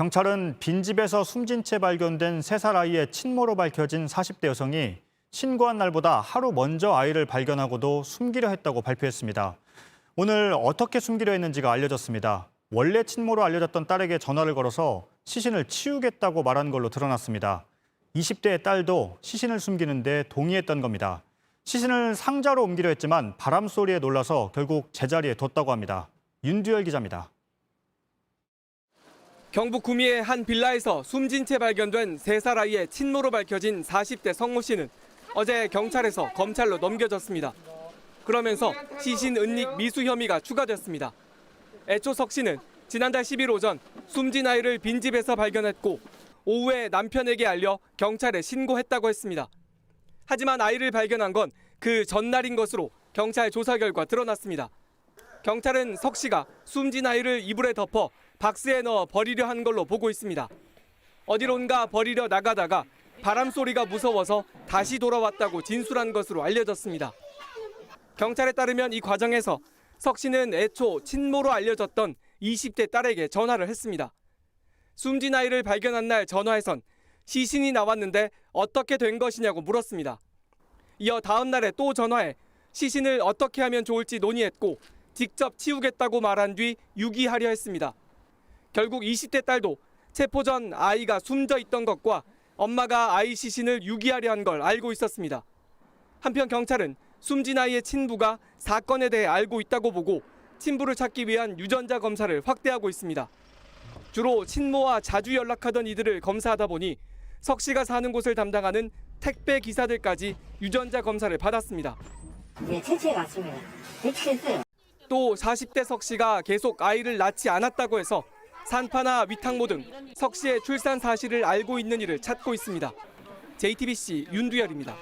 경찰은 빈집에서 숨진 채 발견된 3살 아이의 친모로 밝혀진 40대 여성이 신고한 날보다 하루 먼저 아이를 발견하고도 숨기려 했다고 발표했습니다. 오늘 어떻게 숨기려 했는지가 알려졌습니다. 원래 친모로 알려졌던 딸에게 전화를 걸어서 시신을 치우겠다고 말한 걸로 드러났습니다. 20대의 딸도 시신을 숨기는 데 동의했던 겁니다. 시신을 상자로 옮기려 했지만 바람 소리에 놀라서 결국 제자리에 뒀다고 합니다. 윤두열 기자입니다. 경북 구미의 한 빌라에서 숨진 채 발견된 3살 아이의 친모로 밝혀진 40대 성모 씨는 어제 경찰에서 검찰로 넘겨졌습니다. 그러면서 시신 은닉 미수 혐의가 추가됐습니다. 애초 석 씨는 지난달 10일 오전 숨진 아이를 빈집에서 발견했고 오후에 남편에게 알려 경찰에 신고했다고 했습니다. 하지만 아이를 발견한 건 그 전날인 것으로 경찰 조사 결과 드러났습니다. 경찰은 석 씨가 숨진 아이를 이불에 덮어 박스에 넣어 버리려 한 걸로 보고 있습니다. 어디론가 버리려 나가다가 바람 소리가 무서워서 다시 돌아왔다고 진술한 것으로 알려졌습니다. 경찰에 따르면 이 과정에서 석 씨는 애초 친모로 알려졌던 20대 딸에게 전화를 했습니다. 숨진 아이를 발견한 날 전화에선 시신이 나왔는데 어떻게 된 것이냐고 물었습니다. 이어 다음 날에 또 전화해 시신을 어떻게 하면 좋을지 논의했고 직접 치우겠다고 말한 뒤 유기하려 했습니다. 결국 20대 딸도 체포 전 아이가 숨져 있던 것과 엄마가 아이 시신을 유기하려 한 걸 알고 있었습니다. 한편 경찰은 숨진 아이의 친부가 사건에 대해 알고 있다고 보고 친부를 찾기 위한 유전자 검사를 확대하고 있습니다. 주로 친모와 자주 연락하던 이들을 검사하다 보니 석 씨가 사는 곳을 담당하는 택배 기사들까지 유전자 검사를 받았습니다. 네, 채취해 갔습니다. 배치했어요. 또 40대 석 씨가 계속 아이를 낳지 않았다고 해서 산파나 위탁모 등 석 씨의 출산 사실을 알고 있는 이를 찾고 있습니다. JTBC 윤두열입니다.